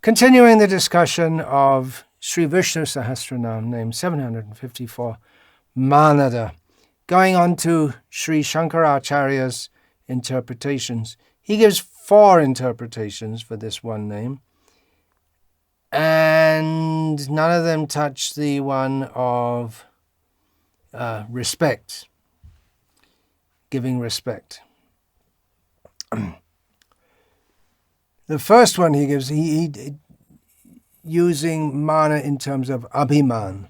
Continuing the discussion of Sri Vishnu Sahasranama, name 754, Manada. Going on to Sri Shankaracharya's interpretations. He gives 4 interpretations for this one name, and none of them touch the one of respect, giving respect. The first one he gives, he using mana in terms of abhiman,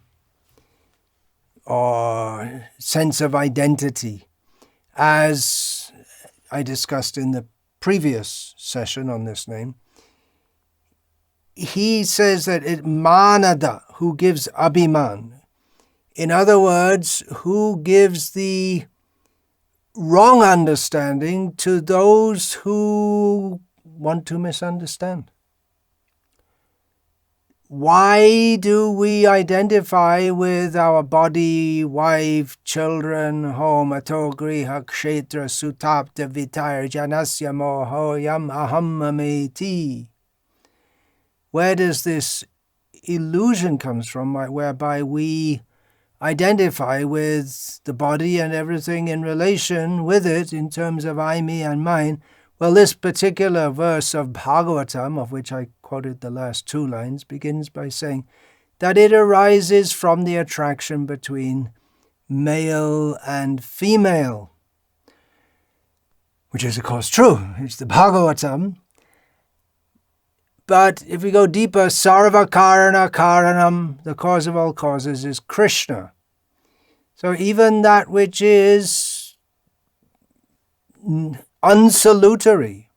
or sense of identity. As I discussed in the previous session on this name, he says that it manada, who gives abhiman. In other words, who gives the wrong understanding to those who want to misunderstand. Why do we identify with our body, wife, children, home, ato griha kshetra sutapta vitar janasya mohoyam ahammameti? Where does this illusion comes from, whereby we identify with the body and everything in relation with it in terms of I, me, and mine? Well, this particular verse of Bhagavatam, of which I quoted the last 2 lines, begins by saying that it arises from the attraction between male and female, which is, of course, true. It's the Bhagavatam. But if we go deeper, sarva karana karanam, the cause of all causes, is Krishna. So even that which is unsalutary,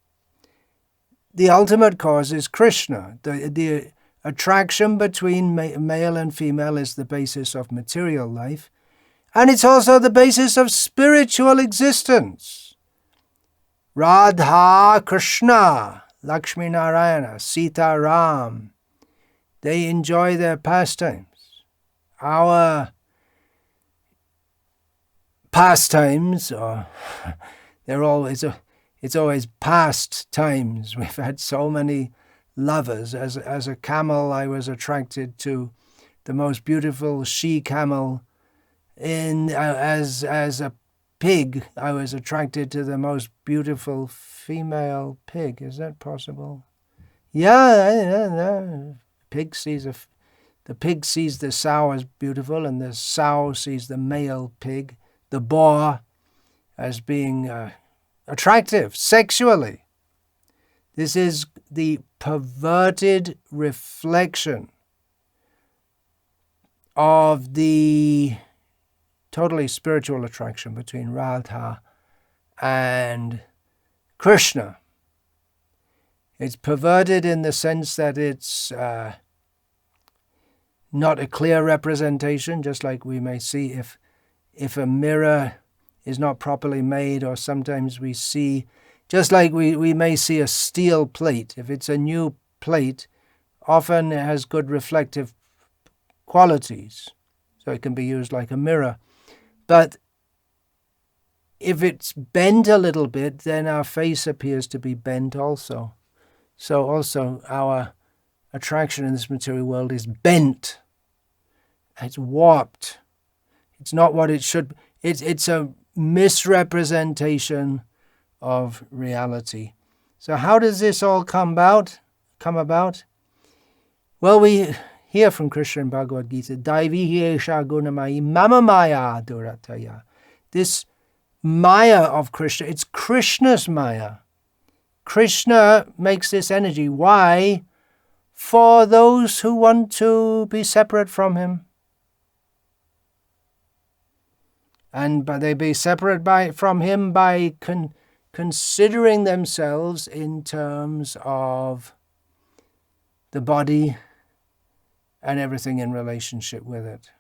the ultimate cause is Krishna. The attraction between male and female is the basis of material life, and it's also the basis of spiritual existence. Radha, Krishna, Lakshmi Narayana, Sita Ram, they enjoy their pastimes. Our pastimes, it's always past times. We've had so many lovers. As a camel, I was attracted to the most beautiful she-camel. As a pig, I was attracted to the most beautiful female pig. Is that possible? Yeah. The pig sees the sow as beautiful, and the sow sees the male pig, the boar, as being attractive sexually. This is the perverted reflection of the totally spiritual attraction between Radha and Krishna. It's perverted in the sense that it's not a clear representation, just like we may see if a mirror is not properly made, or sometimes we see, just like we may see a steel plate. If it's a new plate, often it has good reflective qualities, so it can be used like a mirror. But if it's bent a little bit, then our face appears to be bent also. So also our attraction in this material world is bent. It's warped. It's not what it should be. It's a misrepresentation of reality. So how does this all come about? Well, we hear from Krishna in Bhagavad Gita, Daivi hiesha gunamayi mama maya durataya. This maya of Krishna, it's Krishna's maya. Krishna makes this energy. Why? For those who want to be separate from him. And they be separate from him by considering themselves in terms of the body and everything in relationship with it.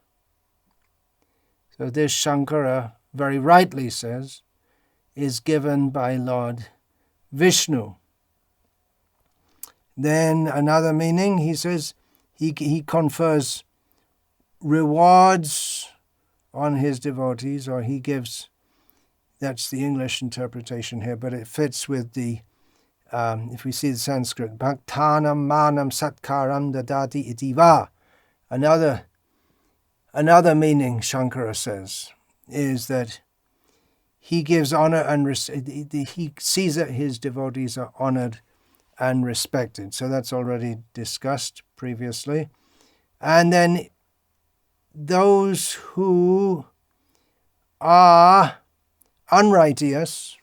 So this Shankara very rightly says is given by Lord Vishnu. Then another meaning, he says, he confers rewards on his devotees, or he gives, that's the English interpretation here, but it fits with the If we see the Sanskrit, Bhaktanam manam satkaram dadati itiva. Another meaning, Shankara says, is that he gives honor and he sees that his devotees are honored and respected. So that's already discussed previously. And then those who are unrighteous,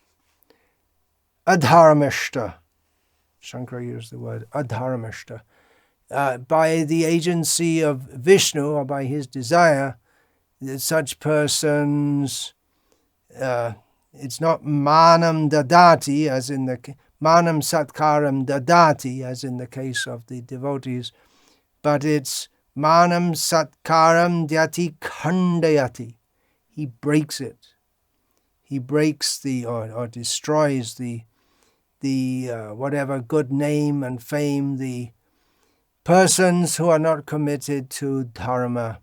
adharmishta. Shankara used the word adharmishta. By the agency of Vishnu, or by his desire, such persons, it's not manam dadati, as in the manam satkaram dadati, as in the case of the devotees, but it's manam satkaram dyati khandayati. He breaks it. He breaks or destroys the whatever good name and fame the persons who are not committed to dharma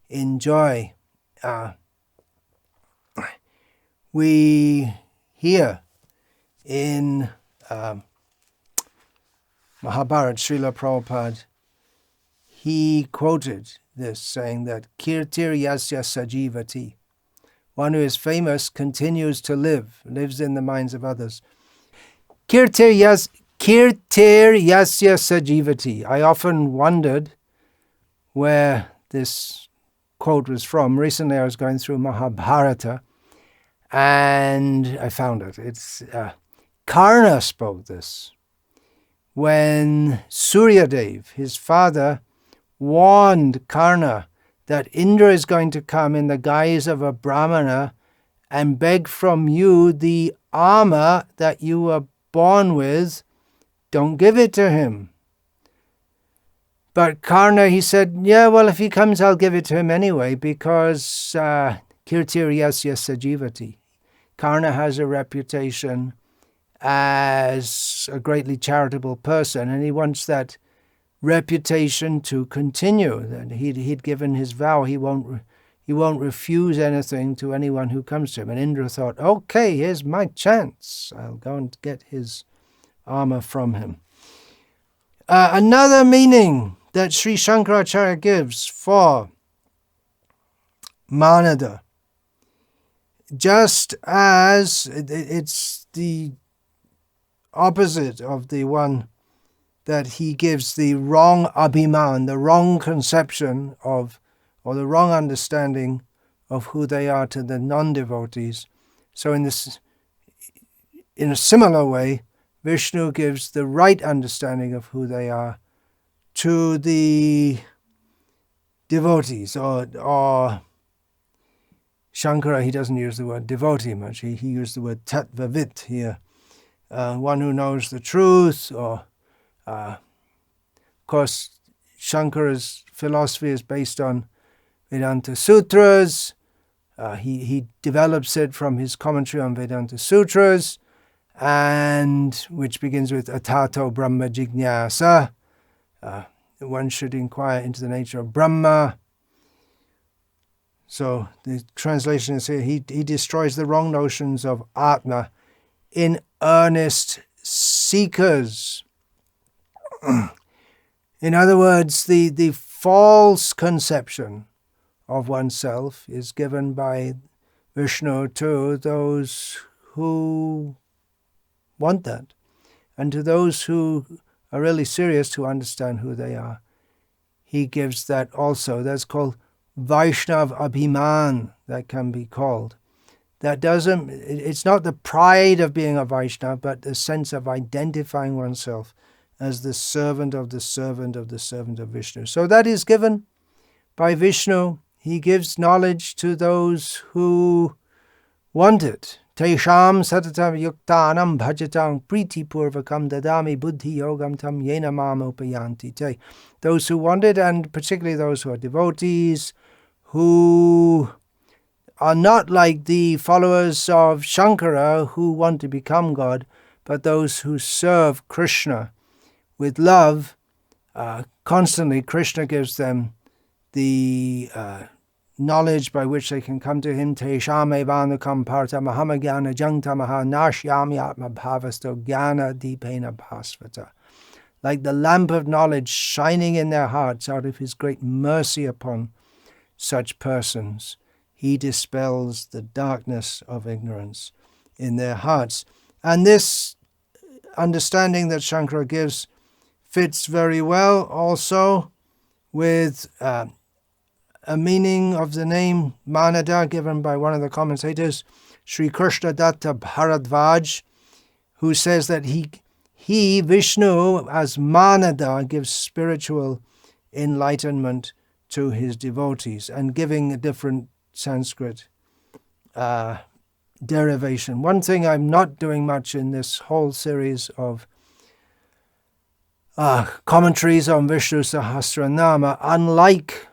enjoy. We hear in Mahabharata, Srila Prabhupada, he quoted this, saying that kirtir yasya sajivati. One who is famous continues to lives in the minds of others. Kirtir yasya sajivati. I often wondered where this quote was from. Recently I was going through Mahabharata and I found it. It's Karna spoke this when Suryadev, his father, warned Karna that Indra is going to come in the guise of a Brahmana and beg from you the armor that you were born with. Don't give it to him. But Karna, he said, yeah, well, if he comes, I'll give it to him anyway, because kirtir yasya sajivati. Karna has a reputation as a greatly charitable person, and he wants that reputation to continue. That he'd given his vow he won't refuse anything to anyone who comes to him. And Indra thought, okay, here's my chance. I'll go and get his armor from him. Another meaning that Sri Shankaracharya gives for Manada, just as it's the opposite of the one that he gives, the wrong abhiman, the wrong conception of, or the wrong understanding of who they are to the non-devotees. So in a similar way, Vishnu gives the right understanding of who they are to the devotees, or Shankara, he doesn't use the word devotee much. He used the word tattvavit here, one who knows the truth, or of course, Shankara's philosophy is based on Vedanta Sutras. He develops it from his commentary on Vedanta Sutras, and which begins with Atato Brahma Jignasa. One should inquire into the nature of Brahma. So the translation is here, he destroys the wrong notions of Atma in earnest seekers. In other words, the false conception of oneself is given by Vishnu to those who want that, and to those who are really serious to understand who they are. He gives that also. That's called Vaishnav Abhiman, that can be called. That doesn't, it's not the pride of being a Vaishnava, but the sense of identifying oneself as the servant of the servant of the servant of Vishnu. So that is given by Vishnu. He gives knowledge to those who want it. Tesham satatam yuktanam bhajatam priti purvakam dadami buddhi yogam tam yena mam upayanti te. Those who want it, and particularly those who are devotees, who are not like the followers of Shankara who want to become God, but those who serve Krishna with love constantly. Krishna gives them the knowledge by which they can come to him. Tesham evanukam parta mahamagyana jangtamaha nashyam yatma bhavasto gyana deepena bhasvata. Like the lamp of knowledge shining in their hearts out of his great mercy upon such persons, he dispels the darkness of ignorance in their hearts. And this understanding that Shankara gives fits very well also with a meaning of the name Manada given by one of the commentators, Sri Krishna Datta Bharadvaj, who says that he, Vishnu, as Manada, gives spiritual enlightenment to his devotees, and giving a different Sanskrit derivation. One thing I'm not doing much in this whole series of commentaries on Vishnu Sahasranama, unlike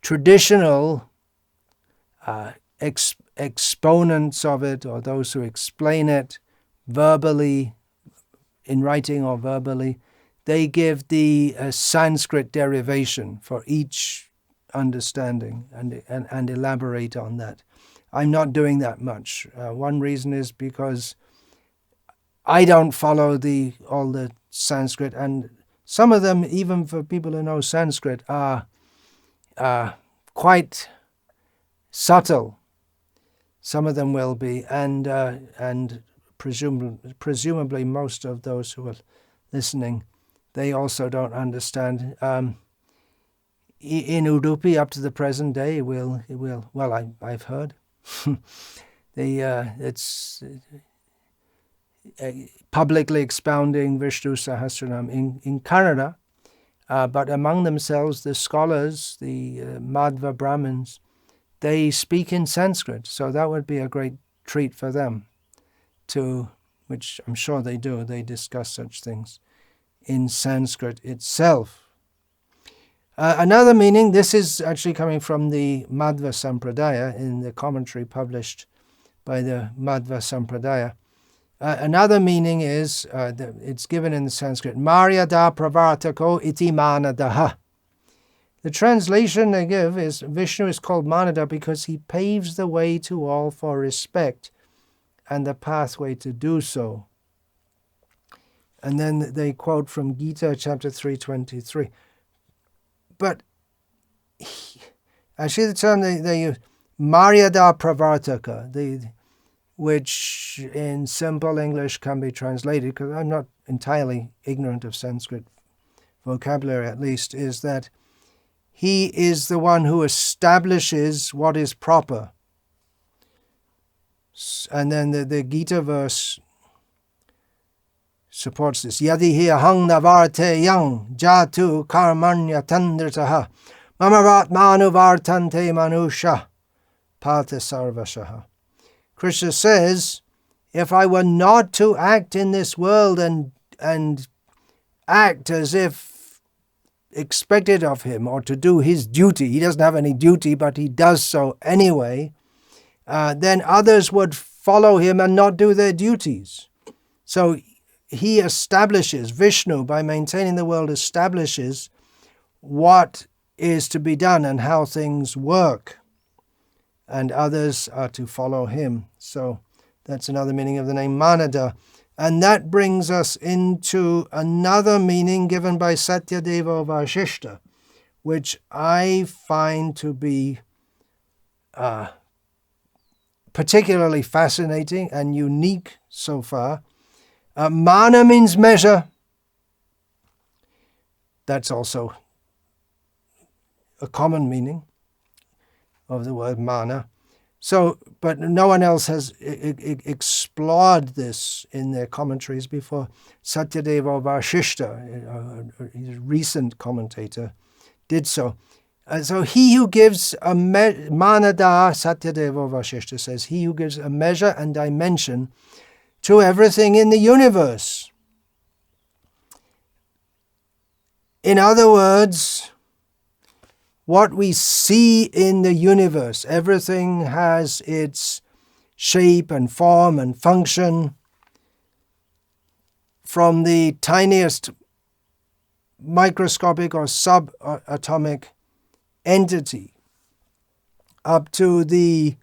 traditional exponents of it, or those who explain it verbally, in writing or verbally, they give the Sanskrit derivation for each understanding and elaborate on that. I'm not doing that much. One reason is because I don't follow all the Sanskrit, and some of them, even for people who know Sanskrit, are quite subtle. Some of them will be, and presumably most of those who are listening, they also don't understand. In Udupi, up to the present day, I've heard, it's publicly expounding Vishnu Sahasranam in Canada, but among themselves, the scholars, the Madhva Brahmins, they speak in Sanskrit, so that would be a great treat for them, which I'm sure they do. They discuss such things in Sanskrit itself. Another meaning, this is actually coming from the Madhva Sampradaya in the commentary published by the Madhva Sampradaya. Another meaning is, it's given in the Sanskrit, Maryada Pravartako iti Manadaha. The translation they give is, Vishnu is called Manada because he paves the way to all for respect and the pathway to do so. And then they quote from Gita chapter 3:23. But actually the term they use, Maryada Pravartaka, which in simple English can be translated, because I'm not entirely ignorant of Sanskrit vocabulary at least, is that he is the one who establishes what is proper. And then the Gita verse supports this. Yadi hi ahang navarte yang jatu karmanya tandritaha mamavatmanu vartante manusha pata sarvashaha. Krishna says, if I were not to act in this world and act as if expected of him, or to do his duty, he doesn't have any duty, but he does so anyway, then others would follow him and not do their duties. So he establishes, Vishnu, by maintaining the world, establishes what is to be done and how things work, and others are to follow him. So that's another meaning of the name Manada. And that brings us into another meaning given by Satyadeva Vasishta, which I find to be particularly fascinating and unique so far. Mana means measure. That's also a common meaning of the word mana. So, but no one else has explored this in their commentaries before. Satyadeva Vasishta, a recent commentator, did so. So he who gives a Manada, Satyadeva Vasishta says, he who gives a measure and dimension to everything in the universe. In other words, what we see in the universe, everything has its shape and form and function, from the tiniest microscopic or subatomic entity up to the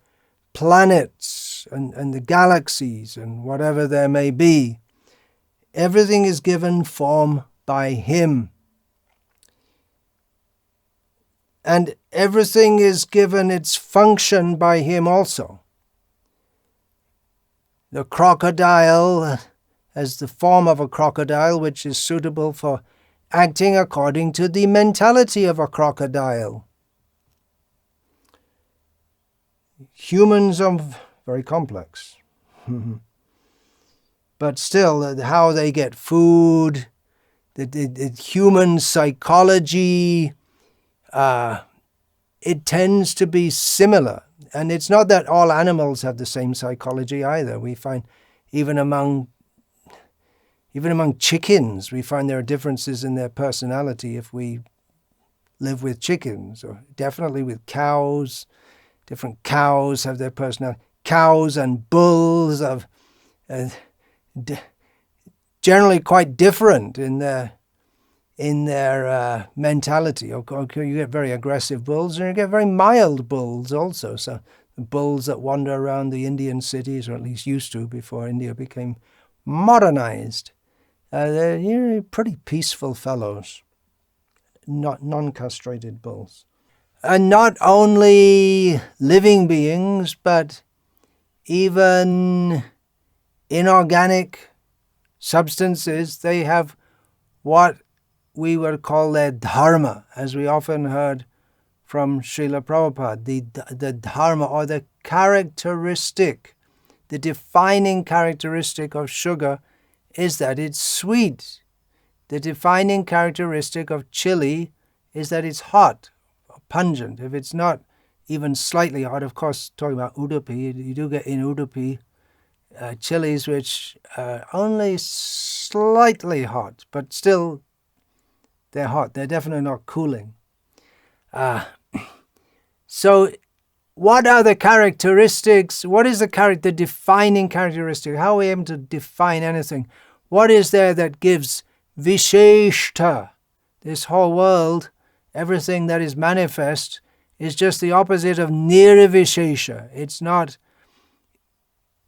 planets and the galaxies and whatever there may be. Everything is given form by him. And everything is given its function by him also. The crocodile has the form of a crocodile, which is suitable for acting according to the mentality of a crocodile. Humans are very complex. But still, how they get food, the human psychology, it tends to be similar. And it's not that all animals have the same psychology either. We find even among chickens, we find there are differences in their personality if we live with chickens, or definitely with cows. Different cows have their personality. Cows and bulls are generally quite different in their mentality. Okay, you get very aggressive bulls, and you get very mild bulls also. So the bulls that wander around the Indian cities, or at least used to before India became modernized, they're pretty peaceful fellows, not non-castrated bulls. And not only living beings, but even inorganic substances, they have what we would call their dharma, as we often heard from Srila Prabhupada. The dharma, or the characteristic, the defining characteristic of sugar is that it's sweet. The defining characteristic of chili is that it's hot, pungent. If it's not even slightly hot, of course, talking about Udupi, you do get in Udupi chilies which are only slightly hot, but still they're hot. They're definitely not cooling. So what are the characteristics? What is the defining characteristic? How are we able to define anything? What is there that gives Visheshta? This whole world, everything that is manifest, is just the opposite of Nirvishesha. It's not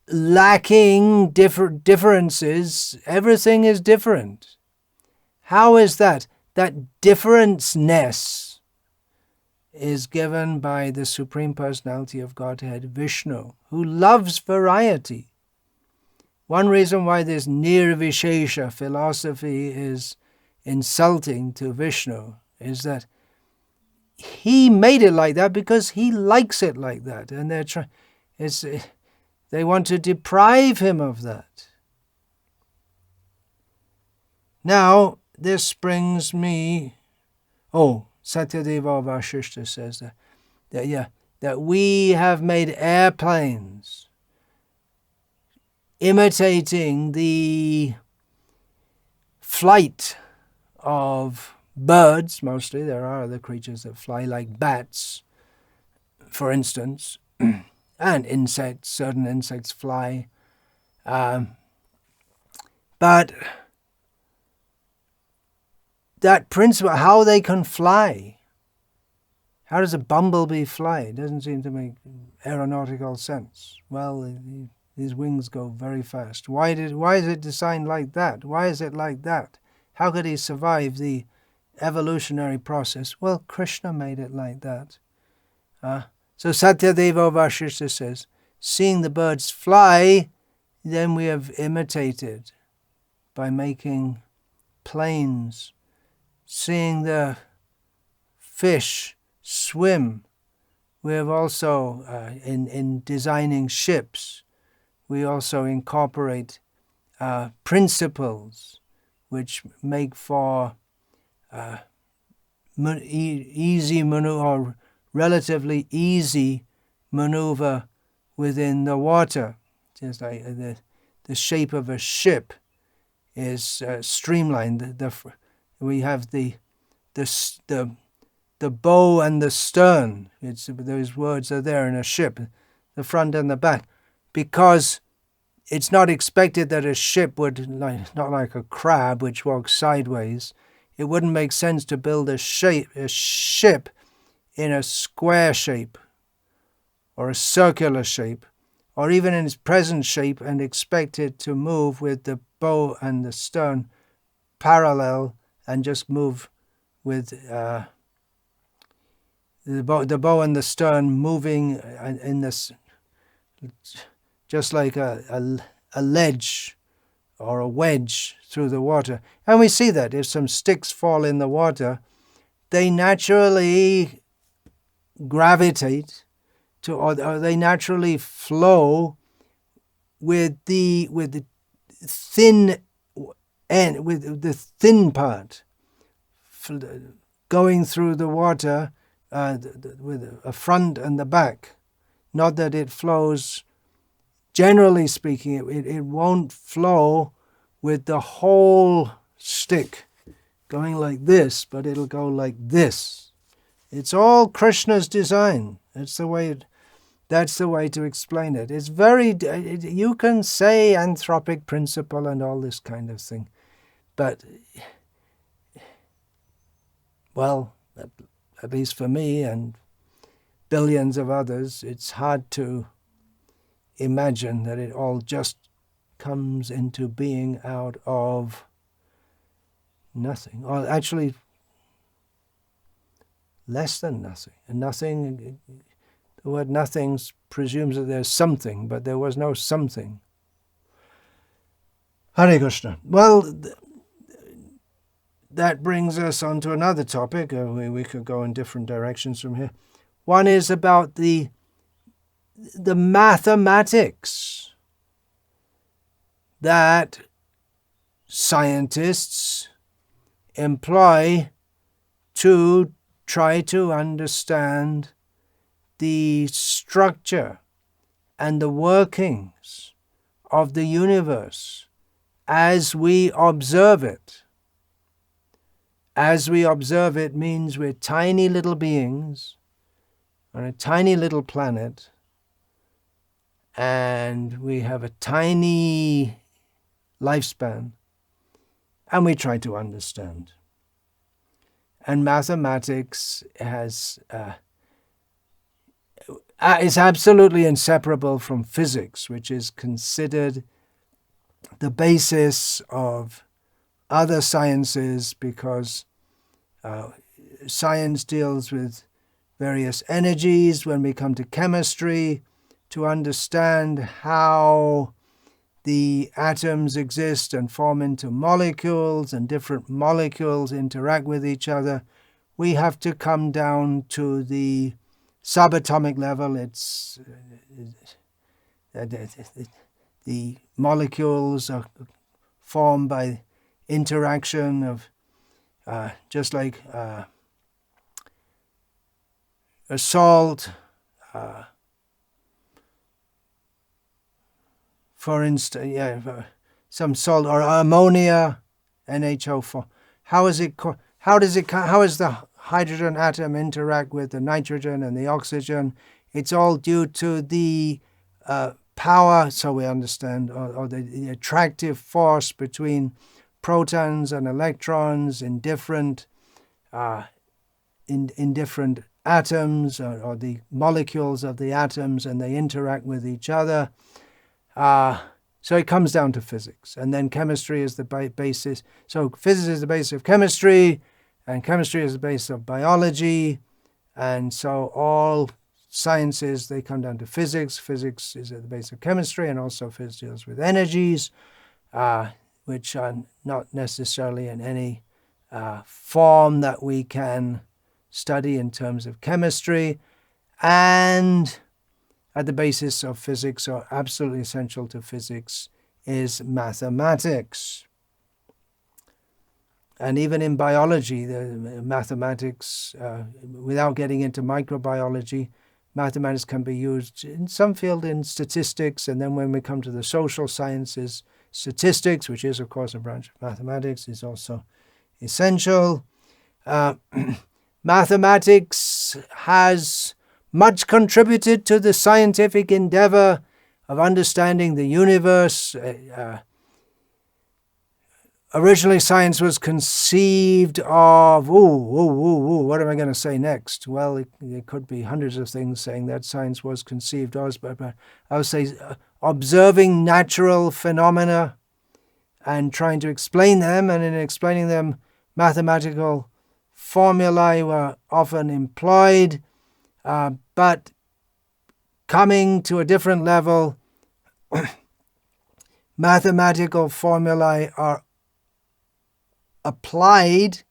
lacking differences. Everything is different. How is that? That difference-ness is given by the Supreme Personality of Godhead, Vishnu, who loves variety. One reason why this Nirvishesha philosophy is insulting to Vishnu is that he made it like that because he likes it like that, and they want to deprive him of that. Now, this brings me... Satyadeva Vashishta says that we have made airplanes imitating the flight of birds, mostly. There are other creatures that fly, like bats, for instance, and insects. Certain insects fly. But that principle, how they can fly. How does a bumblebee fly? It doesn't seem to make aeronautical sense. Well, these wings go very fast. Why is it designed like that? Why is it like that? How could he survive the evolutionary process? Well, Krishna made it like that. So Satyadeva Vashishta says, seeing the birds fly, then we have imitated by making planes. Seeing the fish swim, we have also, in designing ships, we also incorporate principles which make for easy maneuver, or relatively easy maneuver within the water. Just like the shape of a ship is streamlined. We have the bow and the stern. Those words are there in a ship, the front and the back, because it's not expected that a ship would, not like a crab which walks sideways. It wouldn't make sense to build a ship in a square shape or a circular shape, or even in its present shape, and expect it to move with the bow and the stern parallel and just move with the bow and the stern moving in this, just like a ledge or a wedge through the water. And we see that if some sticks fall in the water, they naturally gravitate to, or they naturally flow with the thin end, with the thin part going through the water with a front and the back. Not that it flows, generally speaking, it won't flow with the whole stick going like this, but it'll go like this. It's all Krishna's design. That's the way to explain it. It's very, you can say anthropic principle and all this kind of thing, but, well, at least for me and billions of others, it's hard to imagine that it all just comes into being out of nothing, or actually less than nothing. And nothing, the word nothing presumes that there's something, but there was no something. Hare Krishna. Well, that brings us on to another topic. We could go in different directions from here. One is about the mathematics that scientists employ to try to understand the structure and the workings of the universe as we observe it. As we observe it means we're tiny little beings on a tiny little planet, and we have a tiny lifespan, and we try to understand. And mathematics is absolutely inseparable from physics, which is considered the basis of other sciences, because science deals with various energies. When we come to chemistry, to understand how the atoms exist and form into molecules, and different molecules interact with each other, we have to come down to the subatomic level. It's the molecules are formed by interaction of just like a salt, for instance, some salt, or ammonia, NHO4. How is the hydrogen atom interact with the nitrogen and the oxygen? It's all due to the power, so we understand, or the attractive force between protons and electrons in different in different atoms, or the molecules of the atoms, and they interact with each other. So it comes down to physics, and then chemistry is the basis. So physics is the basis of chemistry, and chemistry is the basis of biology, and so all sciences, they come down to physics. Physics is at the base of chemistry, and also physics deals with energies, which are not necessarily in any form that we can study in terms of chemistry. And at the basis of physics, or absolutely essential to physics, is mathematics. And even in biology, the mathematics, without getting into microbiology, mathematics can be used in some field in statistics, and then when we come to the social sciences, statistics, which is of course a branch of mathematics, is also essential. Mathematics has much contributed to the scientific endeavor of understanding the universe. Originally, science was conceived of, what am I going to say next? Well, it could be hundreds of things saying that science was conceived of, but I would say observing natural phenomena and trying to explain them, and in explaining them, mathematical formulae were often employed, but coming to a different level, mathematical formulae are applied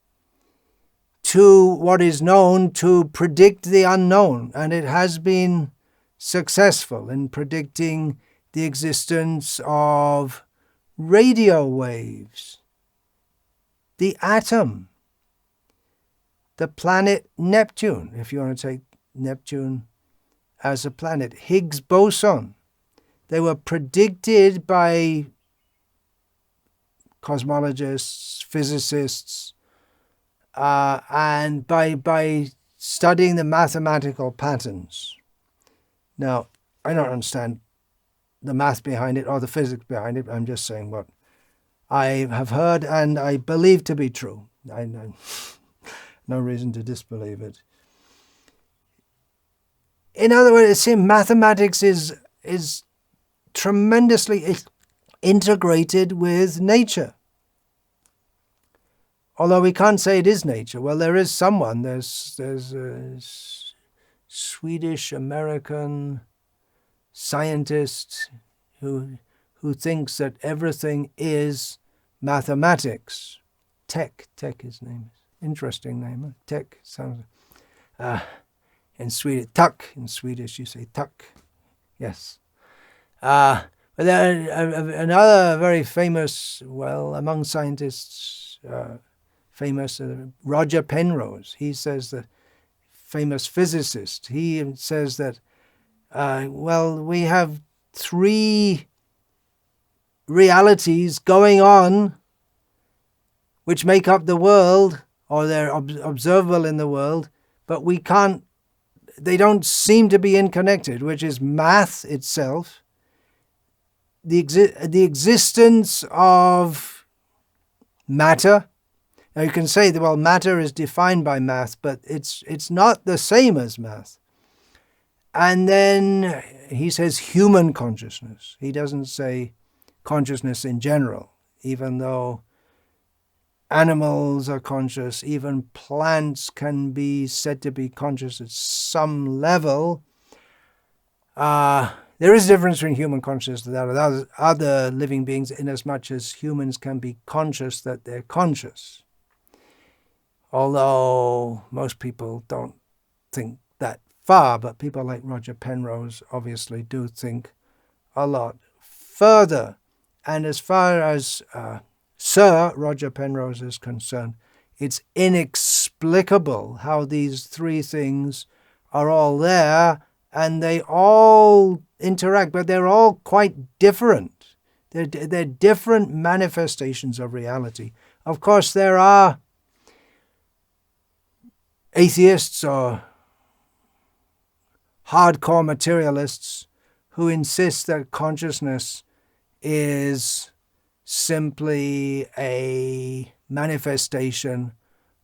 to what is known to predict the unknown, and it has been successful in predicting the existence of radio waves, the atom, the planet Neptune, if you want to take Neptune as a planet, Higgs boson. They were predicted by cosmologists, physicists, and by studying the mathematical patterns. Now, I don't understand the math behind it or the physics behind it. I'm just saying what I have heard and I believe to be true. I know no reason to disbelieve it. In other words, it seems mathematics is tremendously integrated with nature. Although we can't say it is nature. Well, there is someone. There's a Swedish-American scientist who thinks that everything is mathematics. Tech, his name is. Interesting name. Huh? Tech sounds. In Swedish, tuck. In Swedish, you say tuck. Yes. But there, another very famous, well, among scientists, famous Roger Penrose. He says that, famous physicist. He says that, we have three realities going on which make up the world, or they're observable in the world, but they don't seem to be interconnected, which is math itself, the existence of matter. Now you can say that, well, matter is defined by math, but it's not the same as math. And then he says human consciousness. He doesn't say consciousness in general, even though animals are conscious, even plants can be said to be conscious at some level. There is a difference between human consciousness and that of other living beings, in as much as humans can be conscious that they're conscious. Although most people don't think that far, but people like Roger Penrose obviously do think a lot further. And as far as Sir Roger Penrose is concerned, it's inexplicable how these three things are all there and they all interact, but they're all quite different. They're different manifestations of reality. Of course, there are atheists or hardcore materialists who insist that consciousness is simply a manifestation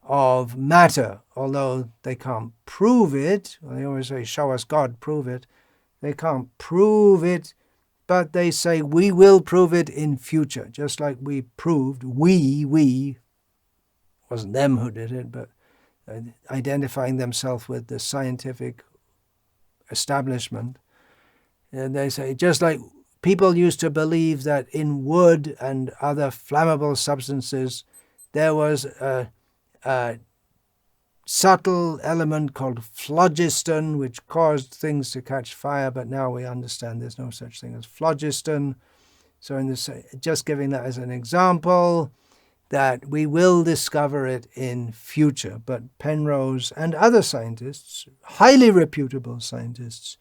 of matter, although they can't prove it. They always say, show us God, prove it. They can't prove it, but they say, we will prove it in future, just like we proved, we, wasn't them who did it, but identifying themselves with the scientific establishment. And they say, just like people used to believe that in wood and other flammable substances there was a subtle element called phlogiston which caused things to catch fire, but now we understand there's no such thing as phlogiston. So in this, just giving that as an example, that we will discover it in future. But Penrose and other scientists, highly reputable scientists,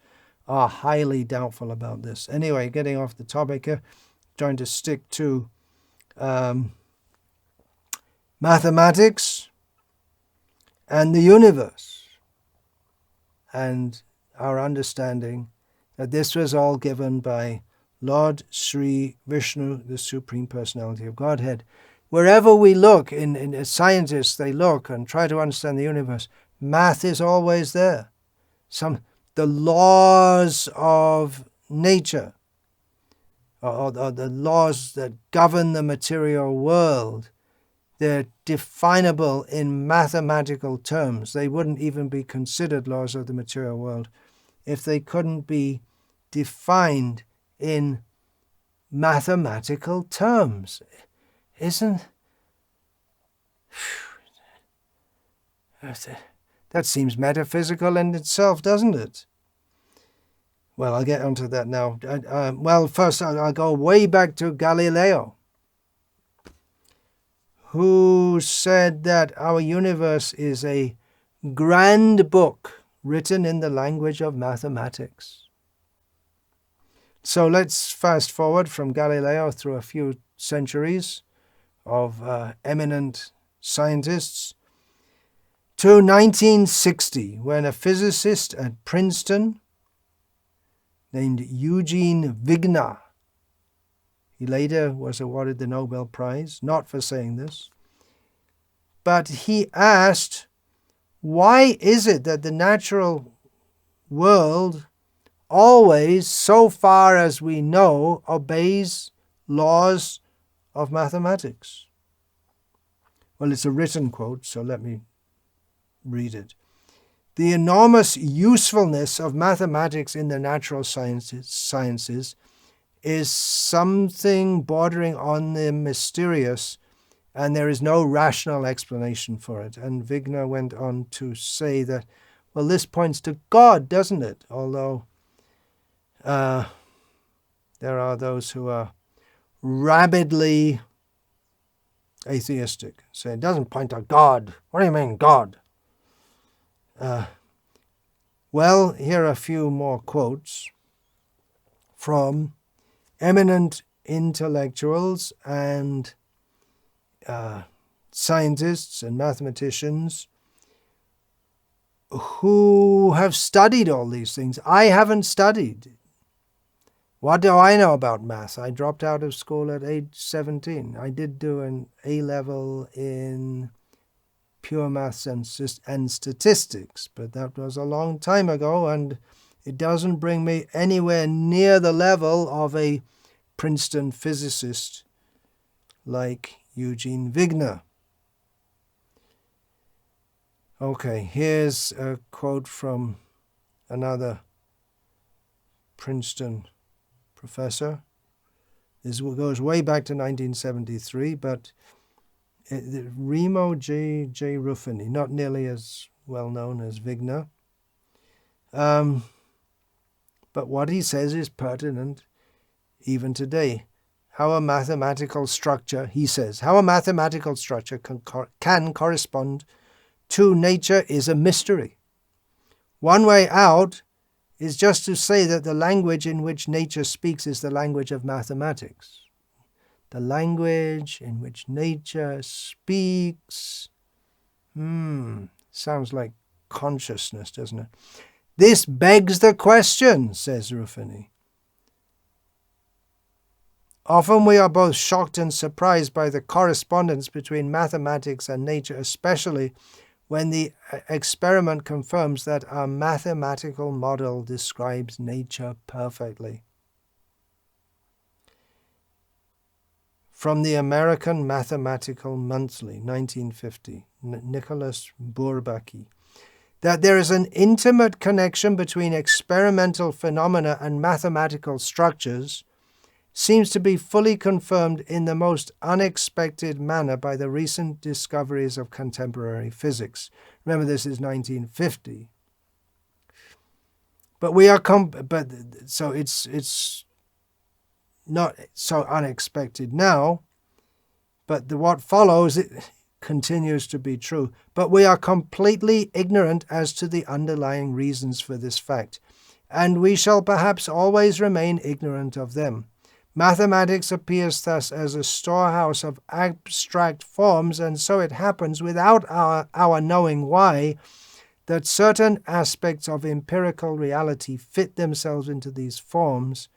are highly doubtful about this. Anyway, getting off the topic here, trying to stick to mathematics and the universe and our understanding that this was all given by Lord Sri Vishnu, the Supreme Personality of Godhead. Wherever we look, in scientists, they look and try to understand the universe, math is always there. The laws of nature, or the laws that govern the material world, they're definable in mathematical terms. They wouldn't even be considered laws of the material world if they couldn't be defined in mathematical terms. That seems metaphysical in itself, doesn't it? Well, I'll get onto that now. Well, first I'll go way back to Galileo, who said that our universe is a grand book written in the language of mathematics. So let's fast forward from Galileo through a few centuries of eminent scientists to 1960, when a physicist at Princeton named Eugene Wigner, he later was awarded the Nobel Prize, not for saying this, but he asked, why is it that the natural world always, so far as we know, obeys laws of mathematics? Well, it's a written quote, so let me read it. The enormous usefulness of mathematics in the natural sciences is something bordering on the mysterious, and there is no rational explanation for it. And Wigner went on to say that, well, this points to God, doesn't it? Although there are those who are rabidly atheistic, say it doesn't point to God. What do you mean, God? Well, here are a few more quotes from eminent intellectuals and scientists and mathematicians who have studied all these things. I haven't studied. What do I know about math? I dropped out of school at age 17. I did do an A-level in pure maths and statistics, but that was a long time ago, and it doesn't bring me anywhere near the level of a Princeton physicist like Eugene Wigner. Okay, here's a quote from another Princeton professor. This goes way back to 1973, but Remo J. Ruffini, not nearly as well known as Wigner. But what he says is pertinent even today. How a mathematical structure, he says, how a mathematical structure can correspond to nature is a mystery. One way out is just to say that the language in which nature speaks is the language of mathematics. The language in which nature speaks. Sounds like consciousness, doesn't it? This begs the question, says Ruffini. Often we are both shocked and surprised by the correspondence between mathematics and nature, especially when the experiment confirms that our mathematical model describes nature perfectly. From the American Mathematical Monthly, 1950, Nicholas Bourbaki, that there is an intimate connection between experimental phenomena and mathematical structures seems to be fully confirmed in the most unexpected manner by the recent discoveries of contemporary physics. Remember, this is 1950. But so it's not so unexpected now, but what follows, it continues to be true. But we are completely ignorant as to the underlying reasons for this fact, and we shall perhaps always remain ignorant of them. Mathematics appears thus as a storehouse of abstract forms, and so it happens, without our knowing why, that certain aspects of empirical reality fit themselves into these forms,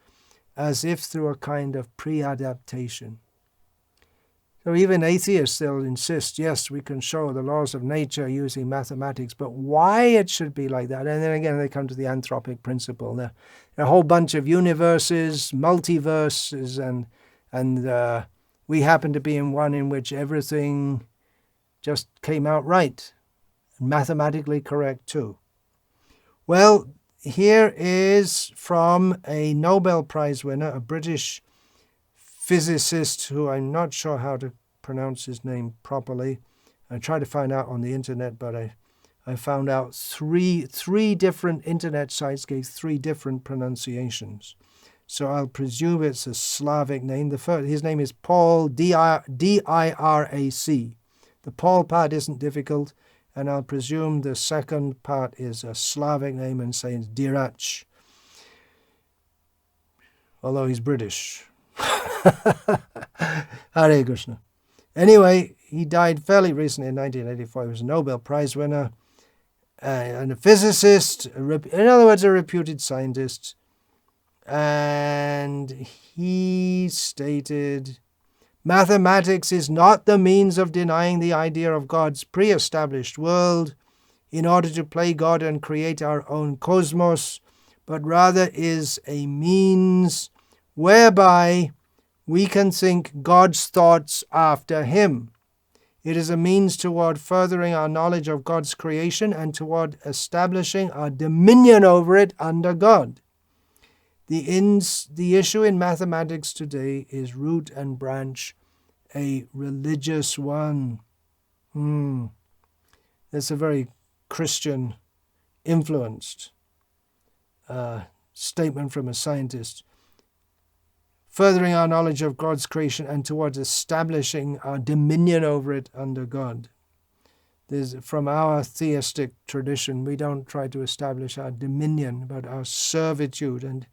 as if through a kind of pre-adaptation. So even atheists, they'll insist, yes, we can show the laws of nature using mathematics, but why it should be like that? And then again, they come to the anthropic principle. There are a whole bunch of universes, multiverses, and we happen to be in one in which everything just came out right, and mathematically correct too. Well, here is from a Nobel Prize winner, a British physicist who I'm not sure how to pronounce his name properly. I tried to find out on the internet, but I found out three different internet sites gave three different pronunciations. So I'll presume it's a Slavic name. His name is Paul, Dirac. The Paul part isn't difficult, and I'll presume the second part is a Slavic name and say it's Dirac, although he's British. Hare Krishna. Anyway, he died fairly recently in 1984. He was a Nobel Prize winner and a physicist, in other words, a reputed scientist. And he stated, mathematics is not the means of denying the idea of God's pre-established world in order to play God and create our own cosmos, but rather is a means whereby we can think God's thoughts after Him. It is a means toward furthering our knowledge of God's creation and toward establishing our dominion over it under God. The issue in mathematics today is root and branch, a religious one. That's a very Christian-influenced statement from a scientist. Furthering our knowledge of God's creation and towards establishing our dominion over it under God. From our theistic tradition, we don't try to establish our dominion, but our servitude and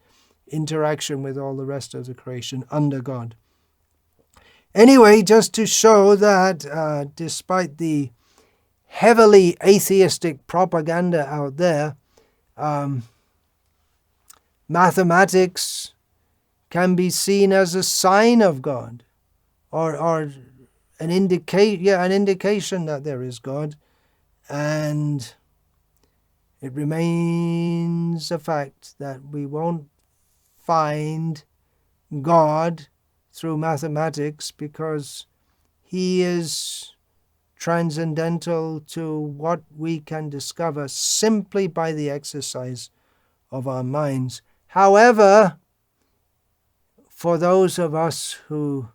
interaction with all the rest of the creation under God. Anyway, just to show that despite the heavily atheistic propaganda out there, mathematics can be seen as a sign of God, or an indication that there is God, and it remains a fact that we won't find God through mathematics because He is transcendental to what we can discover simply by the exercise of our minds. However, for those of us who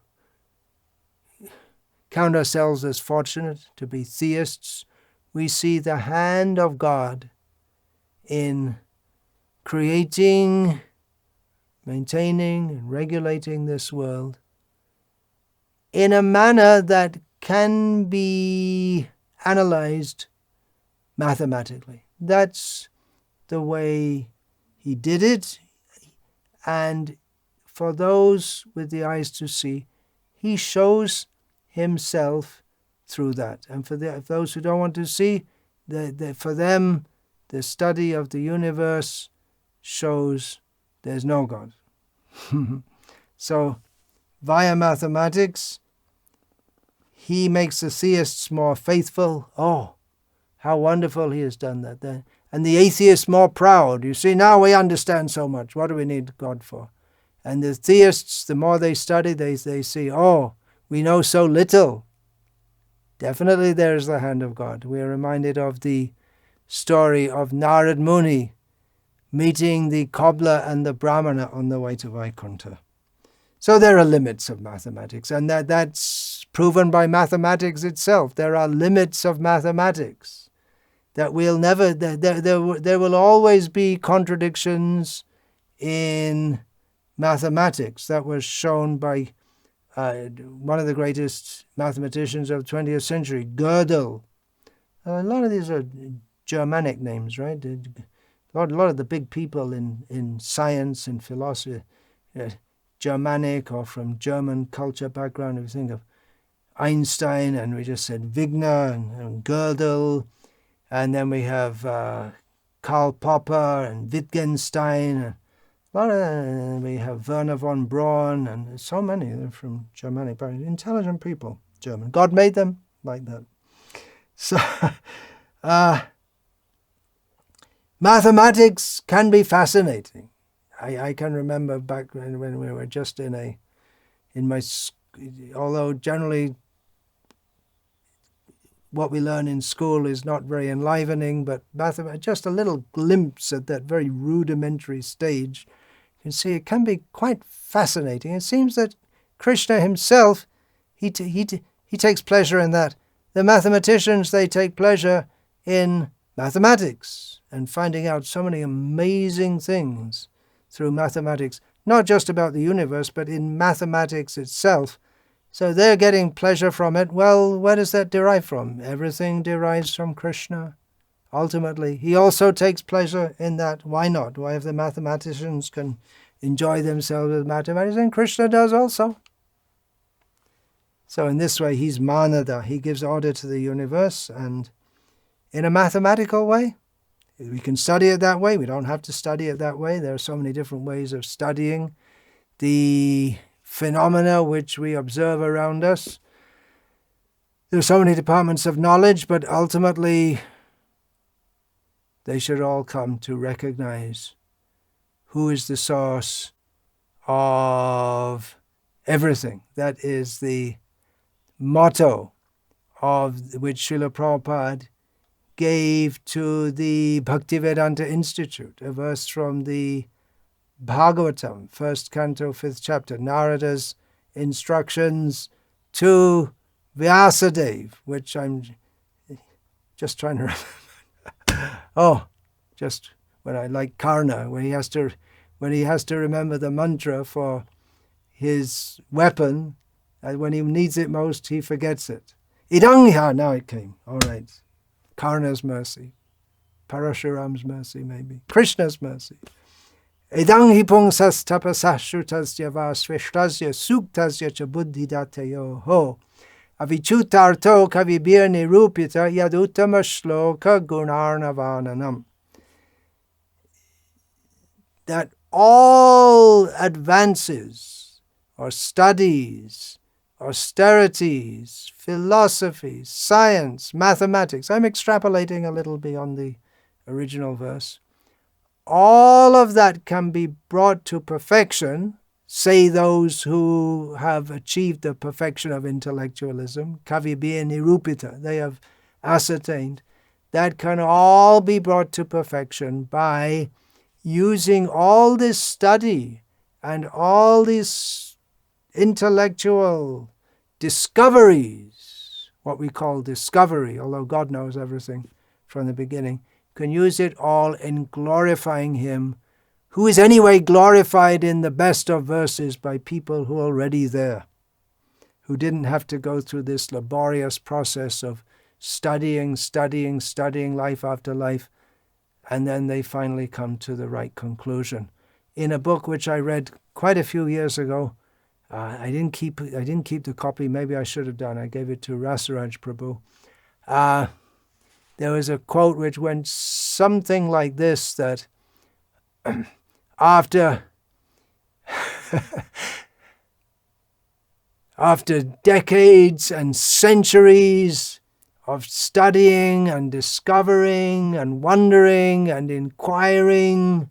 count ourselves as fortunate to be theists, we see the hand of God in creating, maintaining, and regulating this world in a manner that can be analyzed mathematically. That's the way He did it, and for those with the eyes to see, He shows Himself through that. And for those who don't want to see, for them, the study of the universe shows there's no God. So, via mathematics, He makes the theists more faithful. Oh, how wonderful He has done that. And the atheists more proud. You see, now we understand so much. What do we need God for? And the theists, the more they study, they see, oh, we know so little. Definitely there's the hand of God. We are reminded of the story of Narad Muni meeting the cobbler and the brahmana on the way to Vaikuntha. So there are limits of mathematics, and that's proven by mathematics itself. There are limits of mathematics. That we'll never, there will always be contradictions in mathematics. That was shown by one of the greatest mathematicians of the 20th century, Gödel. A lot of these are Germanic names, right? A lot of the big people in science and philosophy, Germanic or from German culture background. If you think of Einstein, and we just said Wigner and Gödel, and then we have Karl Popper and Wittgenstein. We have Werner von Braun, and so many from Germanic background. Intelligent people, German. God made them like that. So, mathematics can be fascinating. I can remember back when we were just although generally what we learn in school is not very enlivening, but just a little glimpse at that very rudimentary stage, you can see it can be quite fascinating. It seems that Krishna himself, he takes pleasure in that. The mathematicians, they take pleasure in mathematics and finding out so many amazing things through mathematics, not just about the universe, but in mathematics itself. So they're getting pleasure from it. Well, where does that derive from? Everything derives from Krishna. Ultimately, he also takes pleasure in that. Why not? Why, if the mathematicians can enjoy themselves with mathematics, and Krishna does also. So in this way, he's Manada. He gives order to the universe, and in a mathematical way. We can study it that way. We don't have to study it that way. There are so many different ways of studying the phenomena which we observe around us. There are so many departments of knowledge, but ultimately they should all come to recognize who is the source of everything. That is the motto of which Srila Prabhupada gave to the Bhaktivedanta Institute, a verse from the Bhagavatam, 1st canto, 5th chapter, Narada's instructions to Vyasadeva, which I'm just trying to remember. Just when I like Karna, when he has to remember the mantra for his weapon, and when he needs it most, he forgets it. Idangha, now it came. All right. Karna's mercy, Parashuram's mercy, maybe Krishna's mercy. Idang hi pungsas tapasashrutasya vasveshtasya suktasya cha buddhidateyo ho avichutarto kavibir nirupita yaduttama shloka gunarnavananam. That all advances or studies, austerities, philosophy, science, mathematics, I'm extrapolating a little beyond the original verse, all of that can be brought to perfection, say those who have achieved the perfection of intellectualism, kavibir nirupita, they have ascertained, that can all be brought to perfection by using all this study and all these intellectual discoveries, what we call discovery, although God knows everything from the beginning, can use it all in glorifying Him, who is anyway glorified in the best of verses by people who are already there, who didn't have to go through this laborious process of studying life after life, and then they finally come to the right conclusion. In a book which I read quite a few years ago, I didn't keep the copy. Maybe I should have done. I gave it to Rasaraj Prabhu. There was a quote which went something like this, that after decades and centuries of studying and discovering and wondering and inquiring,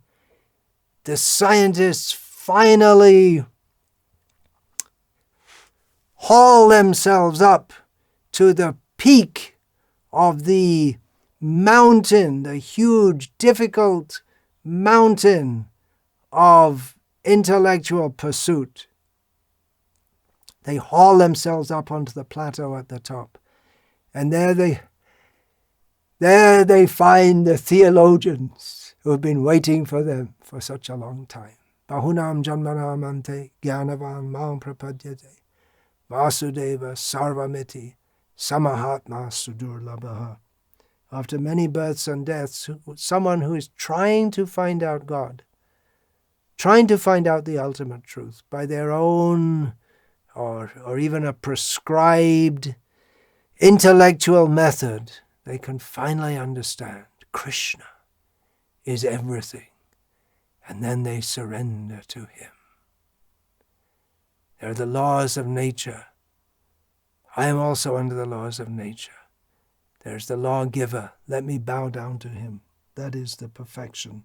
the scientists finally haul themselves up to the peak of the mountain, the huge, difficult mountain of intellectual pursuit. They haul themselves up onto the plateau at the top. And there they find the theologians who have been waiting for them for such a long time. Bahunam janmanamante gyanavan mam prapadyate vasudeva sarvamiti samahatma sudurlabhaha. After many births and deaths, someone who is trying to find out God, trying to find out the ultimate truth by their own or even a prescribed intellectual method, they can finally understand Krishna is everything, and then they surrender to Him. They're the laws of nature I am also under the laws of nature. There's the lawgiver. Let me bow down to him. That is the perfection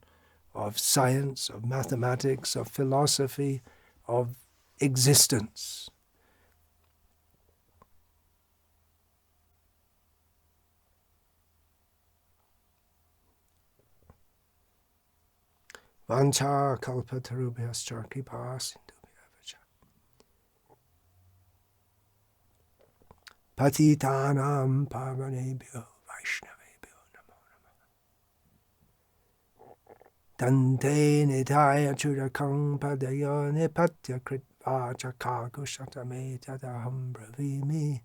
of science, of mathematics, of philosophy, of existence. Vancha kalpatarubhyascha kripa sindhubhya patitanam pavanebhyo vaishnavebhyo namo namaha. Dante nitaya churakam padayo nipatya kritva chakakushatame tadaham bravimi.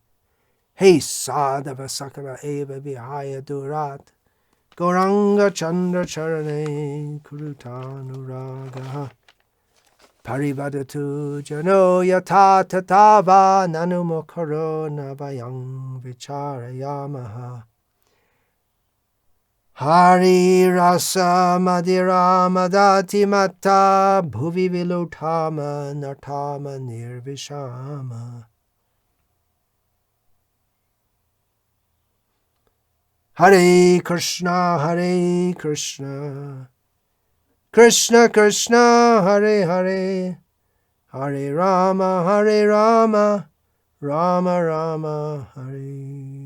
Hey sadhava sakala eva vihaya durat Gauranga Chandra Charane Kurutanuragaha Parivadatu Jano Yata Tatava Nanumokaro Navayang Vicharayamaha Hari Rasa Madira Madati Mata Bhuvi Vilutama Nartama Nirvishama Hare Krishna, Krishna Krishna, Hare Hare, Hare Rama, Rama Rama, Hare